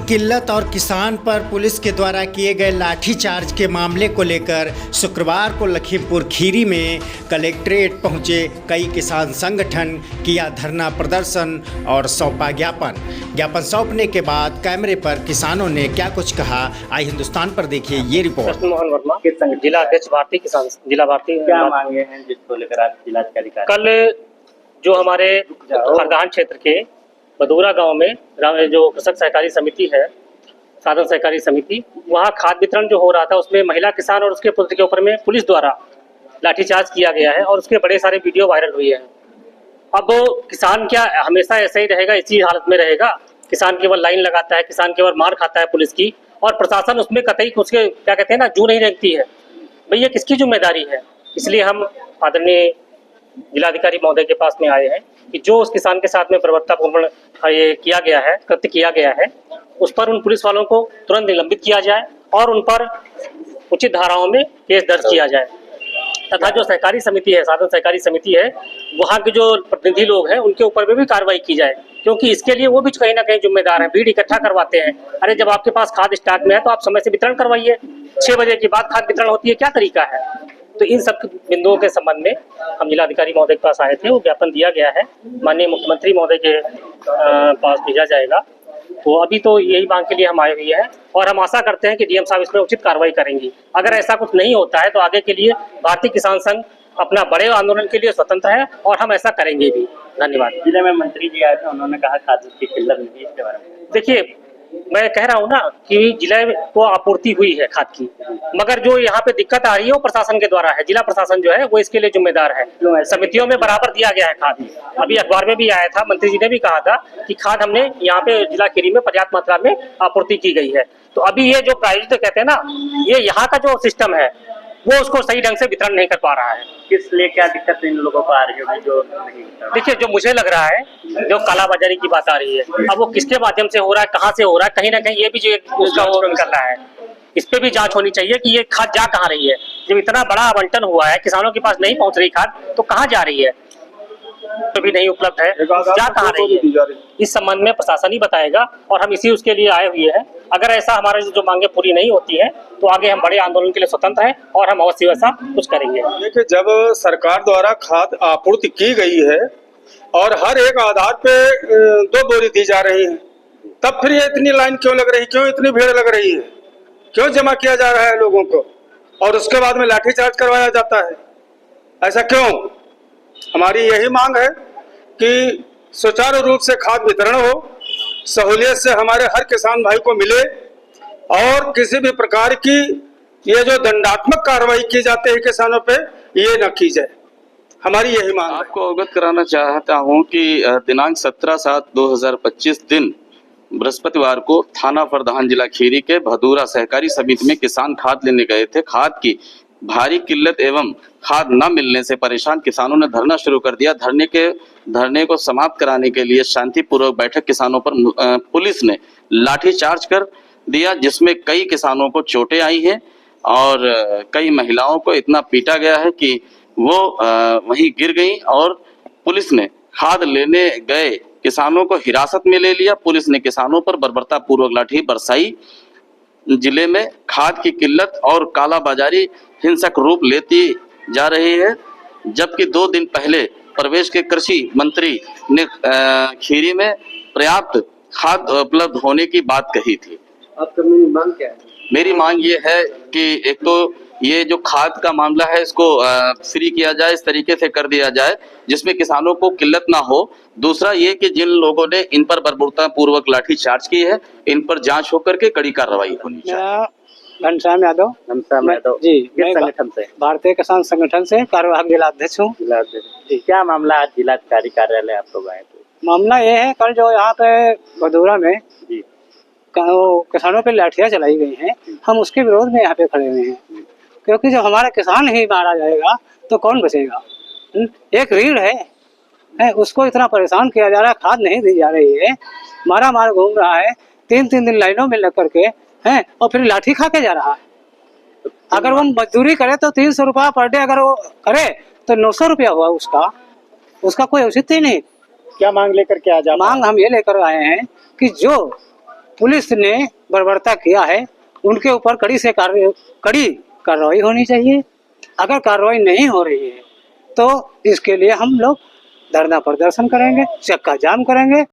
किल्लत और किसान पर पुलिस के द्वारा किए गए लाठीचार्ज के मामले को लेकर शुक्रवार को लखीमपुर खीरी में कलेक्ट्रेट पहुंचे कई किसान संगठन, किया धरना प्रदर्शन और सौंपा ज्ञापन। ज्ञापन सौंपने के बाद कैमरे पर किसानों ने क्या कुछ कहा, आई हिंदुस्तान पर देखिए ये रिपोर्ट। मोहन वर्मा, जिला अध्यक्ष भारतीय किसान जिला भारतीय। क्या मांगे हैं जिसको लेकर आप जिलाधिकारी कल जो हमारे हरदान क्षेत्र के बदूरा गांव में जो कृषक सहकारी समिति है, साधन सहकारी समिति, वहाँ खाद वितरण जो हो रहा था उसमें महिला किसान और उसके पुत्र के ऊपर में पुलिस द्वारा लाठीचार्ज किया गया है और उसके बड़े सारे वीडियो वायरल हुए हैं। अब किसान क्या हमेशा ऐसे ही रहेगा, इसी हालत में रहेगा? किसान केवल लाइन लगाता है, किसान केवल मार खाता है पुलिस की, और प्रशासन उसमें कतई उसके क्या कहते हैं ना, जू नहीं रखती है। भाई ये किसकी जिम्मेदारी है? इसलिए हम आदरणीय जिलाधिकारी महोदय के पास में आए हैं कि जो उस किसान के साथ में बर्बरतापूर्ण ये किया गया है, कृत्य किया गया है, उस पर उन पुलिस वालों को तुरंत निलंबित किया जाए और उन पर उचित धाराओं में केस दर्ज किया जाए, तथा जो सहकारी समिति है, साधन सहकारी समिति है, वहाँ के जो प्रतिनिधि लोग हैं उनके ऊपर भी कार्रवाई की जाए, क्योंकि इसके लिए वो भी कहीं ना कहीं जिम्मेदार है। भीड़ इकट्ठा करवाते हैं, अरे जब आपके पास खाद स्टॉक में है तो आप समय से वितरण करवाइए। 6 बजे के बाद खाद वितरण होती है, क्या तरीका है? तो इन सब बिंदुओं के संबंध में हम जिलाधिकारी महोदय के पास आए थे, वो ज्ञापन दिया गया है, माननीय मुख्यमंत्री महोदय के पास भेजा जाएगा। तो अभी तो यही मांग के लिए हम आए हुए हैं और हम आशा करते हैं कि डीएम साहब इसमें उचित कार्रवाई करेंगी। अगर ऐसा कुछ नहीं होता है तो आगे के लिए भारतीय किसान संघ अपना बड़े आंदोलन के लिए स्वतंत्र है और हम ऐसा करेंगे भी। धन्यवाद। जिले में मंत्री जी आए थे, उन्होंने कहा खाद की किल्लत नहीं है, इसके बारे में देखिए, मैं कह रहा हूँ ना कि जिले को आपूर्ति हुई है खाद की, मगर जो यहाँ पे दिक्कत आ रही है वो प्रशासन के द्वारा है। जिला प्रशासन जो है वो इसके लिए जिम्मेदार है। समितियों में बराबर दिया गया है खाद। अभी अखबार में भी आया था, मंत्री जी ने भी कहा था कि खाद हमने यहाँ पे जिला खीरी में पर्याप्त मात्रा में आपूर्ति की गई है। तो अभी ये जो प्रायोजित कहते हैं ना, ये यहाँ का जो सिस्टम है वो उसको सही ढंग से वितरण नहीं कर पा रहा है। किस लिए क्या दिक्कत इन लोगों को आ रही होगी जो नहीं? देखिए, जो मुझे लग रहा है, जो कालाबाजारी की बात आ रही है, अब वो किसके माध्यम से हो रहा है, कहाँ से हो रहा है, कहीं ना कहीं ये भी जो उसका वो कर रहा है, इस पे भी जांच होनी चाहिए कि ये खाद जा कहाँ रही है। जब इतना बड़ा आवंटन हुआ है, किसानों के पास नहीं पहुंच रही खाद, तो कहाँ जा रही है? तो भी नहीं उपलब्ध है, जा कहाँ रही है? इस संबंध में प्रशासन ही बताएगा और हम इसी उसके लिए आए हुए हैं। अगर ऐसा हमारी जो मांगे पूरी नहीं होती है तो आगे हम बड़े आंदोलन के लिए स्वतंत्र हैं और हम अवश्य वैसा कुछ करेंगे। देखिए, जब सरकार द्वारा खाद आपूर्ति की गई है और हर एक आधार पे 2 बोरी दी जा रही है, तब फिर ये इतनी लाइन क्यों लग रही है? क्यों इतनी भीड़ लग रही है? क्यों जमा किया जा रहा है लोगों को और उसके बाद में लाठीचार्ज करवाया जाता है? ऐसा क्यों? हमारी यही मांग है कि सुचारू रूप से खाद वितरण हो, सहूलियत से हमारे हर किसान भाई को मिले और किसी भी प्रकार की ये जो दंडात्मक कार्रवाई की जाती है किसानों पे, ये न की जाए। हमारी यही मांग है। आपको अवगत कराना चाहता हूं कि दिनांक 17/7/2025 दिन बृहस्पतिवार को थाना फरदान जिला खीरी के भदूरा सहकारी समिति में किसान खाद लेने गए थे। खाद की भारी किल्लत एवं खाद न मिलने से परेशान किसानों ने धरना शुरू कर दिया। धरने को समाप्त कराने के लिए शांतिपूर्वक बैठक किसानों पर पुलिस ने लाठीचार्ज कर दिया, जिसमें कई किसानों को चोटें आई हैं और कई महिलाओं को इतना पीटा गया है कि वो वहीं गिर गई और पुलिस ने खाद लेने गए किसानों को हिरासत में ले लिया। पुलिस ने किसानों पर बर्बरतापूर्वक लाठी बरसाई। जिले में खाद की किल्लत और कालाबाजारी हिंसक रूप लेती जा रही है, जबकि 2 दिन पहले प्रदेश के कृषि मंत्री ने खीरी में पर्याप्त खाद उपलब्ध होने की बात कही थी। आपका मेरी मांग क्या है? मेरी मांग ये है कि एक तो ये जो खाद का मामला है इसको फ्री किया जाए, इस तरीके से कर दिया जाए जिसमें किसानों को किल्लत ना हो। दूसरा ये कि जिन लोगों ने इन पर बर्बरतापूर्वक लाठीचार्ज की है, इन पर जांच होकर के कड़ी कार्रवाई होनी चाहिए। घनश्याम यादव जी, किस संगठन से? भारतीय किसान संगठन से कार्यवाहक जिलाध्यक्ष हूँ। जी, क्या मामला आज जिलाधिकारी कार्यालय आप लोग आए थे? मामला ये है, कल जो यहाँ पे भदूरा में जी किसानों पे लाठियाँ चलाई गई हैं, हम उसके विरोध में यहाँ पे खड़े हुए हैं, क्योंकि जब हमारा किसान ही मारा जाएगा तो कौन बचेगा? एक रीढ़ है, उसको इतना परेशान किया जा रहा है, खाद नहीं दी जा रही है, मारा घूम रहा है, 3-3 दिन लाइनों में लग करके हैं और फिर लाठी खा के जा रहा है। अगर वो मजदूरी करे तो 300 रुपया पर डे, अगर वो करे तो 900 रुपया हुआ उसका कोई औचित्य ही नहीं। क्या मांग लेकर के आ जा? मांग हम ये लेकर आए हैं कि जो पुलिस ने बर्बरता किया है, उनके ऊपर कड़ी कार्रवाई होनी चाहिए। अगर कार्रवाई नहीं हो रही है तो इसके लिए हम लोग धरना प्रदर्शन करेंगे, चक्का जाम करेंगे।